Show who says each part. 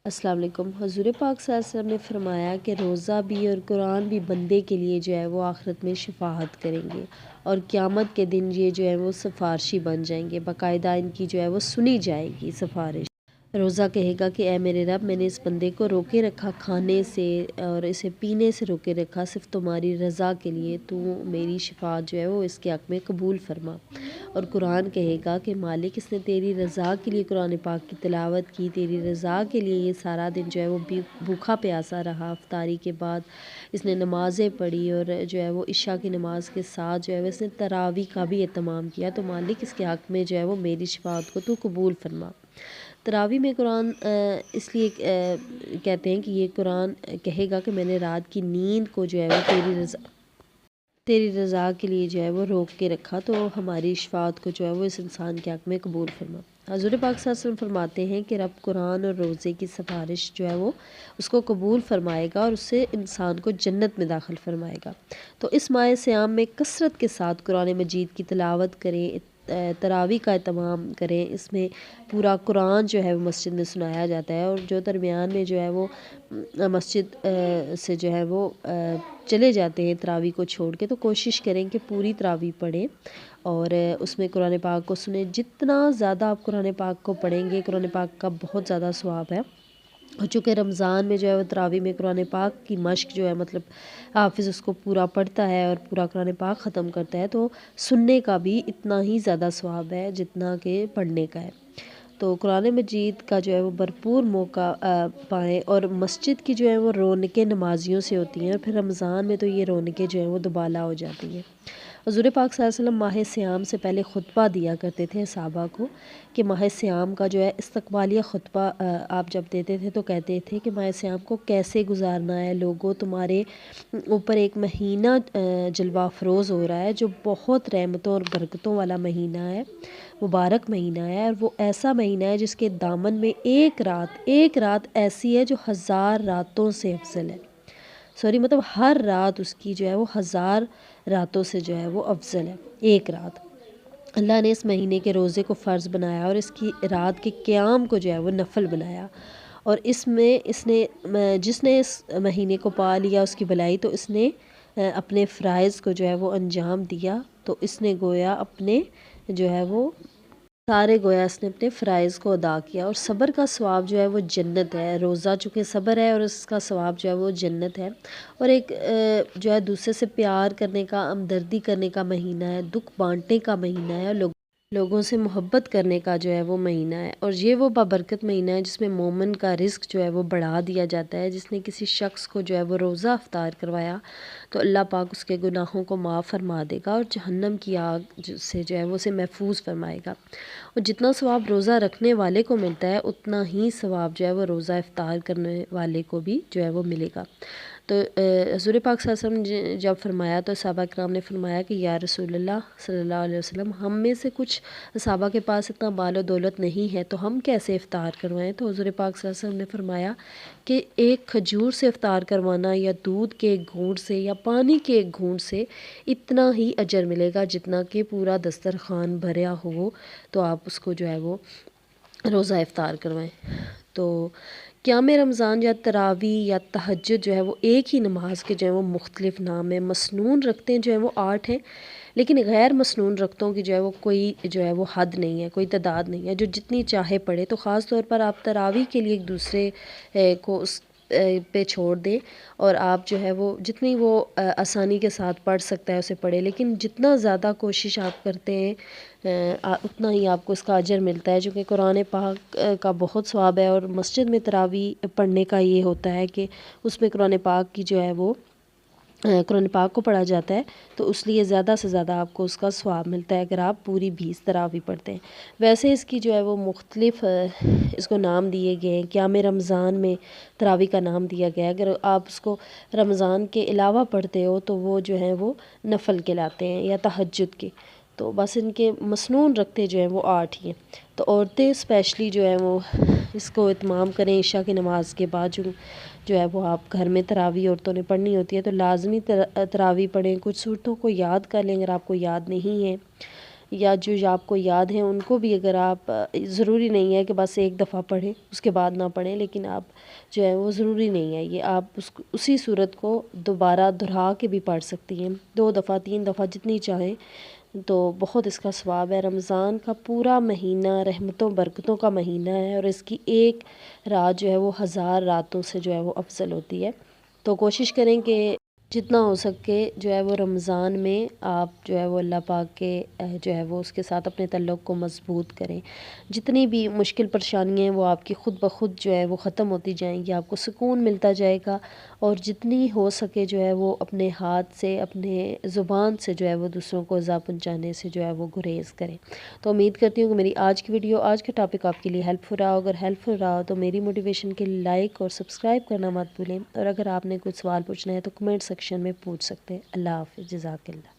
Speaker 1: السلام علیکم۔ حضور پاک صلی اللہ علیہ وسلم نے فرمایا کہ روزہ بھی اور قرآن بھی بندے کے لیے جو ہے وہ آخرت میں شفاعت کریں گے، اور قیامت کے دن یہ جو ہے وہ سفارشی بن جائیں گے، باقاعدہ ان کی جو ہے وہ سنی جائے گی سفارش۔ روزہ کہے گا کہ اے میرے رب، میں نے اس بندے کو روکے رکھا کھانے سے اور اسے پینے سے روکے رکھا صرف تمہاری رضا کے لیے، تو میری شفاعت جو ہے وہ اس کے حق میں قبول فرما۔ اور قرآن کہے گا کہ مالک، اس نے تیری رضا کے لیے قرآن پاک کی تلاوت کی، تیری رضا کے لیے یہ سارا دن جو ہے وہ بھوکا پیاسا رہا، افطاری کے بعد اس نے نمازیں پڑھی، اور جو ہے وہ عشاء کی نماز کے ساتھ جو ہے وہ اس نے تراویح کا بھی اہتمام کیا، تو مالک اس کے حق میں جو ہے وہ میری شفاعت کو تو قبول فرما۔ تراویح میں قرآن اس لیے کہتے ہیں کہ یہ قرآن کہے گا کہ میں نے رات کی نیند کو جو ہے وہ تیری رضا کے لیے جو ہے وہ روک کے رکھا، تو ہماری شفاعت کو جو ہے وہ اس انسان کے حق میں قبول فرما۔ حضور پاک صلی اللہ علیہ وسلم فرماتے ہیں کہ رب قرآن اور روزے کی سفارش جو ہے وہ اس کو قبول فرمائے گا اور اس سے انسان کو جنت میں داخل فرمائے گا۔ تو اس ماہ صیام میں کثرت کے ساتھ قرآن مجید کی تلاوت کریں، تراویح کا اہتمام کریں۔ اس میں پورا قرآن جو ہے وہ مسجد میں سنایا جاتا ہے، اور جو درمیان میں جو ہے وہ مسجد سے جو ہے وہ چلے جاتے ہیں تراویح کو چھوڑ کے، تو کوشش کریں کہ پوری تراویح پڑھیں اور اس میں قرآن پاک کو سنیں۔ جتنا زیادہ آپ قرآن پاک کو پڑھیں گے، قرآن پاک کا بہت زیادہ ثواب ہے۔ اور چونکہ رمضان میں جو ہے وہ تراویح میں قرآن پاک کی مشق جو ہے، مطلب حافظ اس کو پورا پڑھتا ہے اور پورا قرآن پاک ختم کرتا ہے، تو سننے کا بھی اتنا ہی زیادہ ثواب ہے جتنا کہ پڑھنے کا ہے۔ تو قرآن مجید کا جو ہے وہ بھرپور موقع پائیں، اور مسجد کی جو ہے وہ رونقیں نمازیوں سے ہوتی ہیں، اور پھر رمضان میں تو یہ رونقیں جو ہیں وہ دوبالا ہو جاتی ہیں۔ حضور پاک صلی اللہ علیہ وسلم ماہ صیام سے پہلے خطبہ دیا کرتے تھے صحابہ کو، کہ ماہ صیام کا جو ہے استقبالیہ خطبہ آپ جب دیتے تھے تو کہتے تھے کہ ماہ صیام کو کیسے گزارنا ہے، لوگوں تمہارے اوپر ایک مہینہ جلوہ افروز ہو رہا ہے جو بہت رحمتوں اور برکتوں والا مہینہ ہے، مبارک مہینہ ہے، اور وہ ایسا مہینہ ہے جس کے دامن میں ایک رات ایسی ہے جو 1000 راتوں سے افضل ہے۔ مطلب ہر رات اس کی جو ہے وہ 1000 راتوں سے جو ہے وہ افضل ہے، ایک رات۔ اللہ نے اس مہینے کے روزے کو فرض بنایا اور اس کی رات کے قیام کو جو ہے وہ نفل بنایا، اور جس نے اس مہینے کو پا لیا اس کی بھلائی، تو اس نے اپنے فرائض کو جو ہے وہ انجام دیا، تو اس نے گویا اپنے جو ہے وہ اس نے اپنے فرائض کو ادا کیا۔ اور صبر کا ثواب جو ہے وہ جنت ہے۔ روزہ چونکہ صبر ہے اور اس کا ثواب جو ہے وہ جنت ہے، اور ایک جو ہے دوسرے سے پیار کرنے کا، ہمدردی کرنے کا مہینہ ہے، دکھ بانٹنے کا مہینہ ہے، اور لوگوں سے محبت کرنے کا جو ہے وہ مہینہ ہے، اور یہ وہ بابرکت مہینہ ہے جس میں مومن کا رزق جو ہے وہ بڑھا دیا جاتا ہے۔ جس نے کسی شخص کو جو ہے وہ روزہ افطار کروایا تو اللہ پاک اس کے گناہوں کو معاف فرما دے گا، اور جہنم کی آگ سے جو ہے وہ اسے محفوظ فرمائے گا۔ اور جتنا ثواب روزہ رکھنے والے کو ملتا ہے، اتنا ہی ثواب جو ہے وہ روزہ افطار کرنے والے کو بھی جو ہے وہ ملے گا۔ تو حضور پاک صلی اللہ علیہ وسلم نے جب فرمایا تو صحابہ کرام نے فرمایا کہ یا رسول اللہ صلی اللہ علیہ وسلم، ہم میں سے کچھ صحابہ کے پاس اتنا مال و دولت نہیں ہے، تو ہم کیسے افطار کروائیں؟ تو حضور پاک صلی اللہ علیہ وسلم نے فرمایا کہ ایک کھجور سے افطار کروانا، یا دودھ کے ایک گھونٹ سے، یا پانی کے ایک گھونٹ سے اتنا ہی اجر ملے گا جتنا کہ پورا دسترخوان بھرا ہو، تو آپ اس کو جو ہے وہ روزہ افطار کروائیں۔ تو قیام رمضان یا تراویح یا تہجد جو ہے وہ ایک ہی نماز کے جو ہے وہ مختلف نام ہیں۔ مسنون رکھتے جو ہیں وہ 8 ہیں، لیکن غیر مسنون رکھتوں کی جو ہے وہ کوئی جو ہے وہ حد نہیں ہے، کوئی تعداد نہیں ہے، جو جتنی چاہے پڑھے۔ تو خاص طور پر آپ تراویح کے لیے ایک دوسرے کو اس پہ چھوڑ دیں، اور آپ جو ہے وہ جتنی وہ آسانی کے ساتھ پڑھ سکتا ہے اسے پڑھے، لیکن جتنا زیادہ کوشش آپ کرتے ہیں اتنا ہی آپ کو اس کا اجر ملتا ہے، چونکہ قرآن پاک کا بہت ثواب ہے، اور مسجد میں تراویح پڑھنے کا یہ ہوتا ہے کہ اس میں قرآن پاک کی جو ہے وہ قرآن پاک کو پڑھا جاتا ہے، تو اس لیے زیادہ سے زیادہ آپ کو اس کا ثواب ملتا ہے اگر آپ پوری 20 تراویح پڑھتے ہیں۔ ویسے اس کی جو ہے وہ مختلف اس کو نام دیے گئے ہیں۔ قیام رمضان میں تراویح کا نام دیا گیا ہے، اگر آپ اس کو رمضان کے علاوہ پڑھتے ہو تو وہ جو ہیں وہ نفل کہلاتے ہیں یا تہجد کے۔ تو بس ان کے مسنون رکھتے جو ہیں وہ 8 ہی ہیں۔ تو عورتیں اسپیشلی جو ہیں وہ اس کو اتمام کریں، عشاء کی نماز کے بعد جو ہے وہ آپ گھر میں تراویح عورتوں نے پڑھنی ہوتی ہے تو لازمی تراویح پڑھیں، کچھ صورتوں کو یاد کر لیں اگر آپ کو یاد نہیں ہے، یا جو آپ کو یاد ہیں ان کو بھی اگر آپ ضروری نہیں ہے کہ بس ایک دفعہ پڑھیں اس کے بعد نہ پڑھیں، لیکن آپ جو ہے وہ ضروری نہیں ہے یہ آپ اسی صورت کو دوبارہ دہرا کے بھی پڑھ سکتی ہیں، 2 دفعہ 3 دفعہ جتنی چاہیں، تو بہت اس کا ثواب ہے۔ رمضان کا پورا مہینہ رحمتوں برکتوں کا مہینہ ہے، اور اس کی ایک رات جو ہے وہ 1000 راتوں سے جو ہے وہ افضل ہوتی ہے۔ تو کوشش کریں کہ جتنا ہو سکے جو ہے وہ رمضان میں آپ جو ہے وہ اللہ پاک کے جو ہے وہ اس کے ساتھ اپنے تعلق کو مضبوط کریں۔ جتنی بھی مشکل پریشانیاں ہیں وہ آپ کی خود بخود جو ہے وہ ختم ہوتی جائیں گی، آپ کو سکون ملتا جائے گا، اور جتنی ہو سکے جو ہے وہ اپنے ہاتھ سے اپنے زبان سے جو ہے وہ دوسروں کو ایذا پہنچانے سے جو ہے وہ گریز کریں۔ تو امید کرتی ہوں کہ میری آج کی ویڈیو، آج کا ٹاپک آپ کے لیے ہیلپ فل رہا ہو۔ اگر ہیلپ فل رہا ہو تو میری موٹیویشن کے لیے لائک اور سبسکرائب کرنا مت بھولیں، اور اگر آپ نے کوئی سوال پوچھنا ہے تو کمنٹ سیکشن میں پوچھ سکتے ہیں۔ اللہ حافظ، جزاک اللہ۔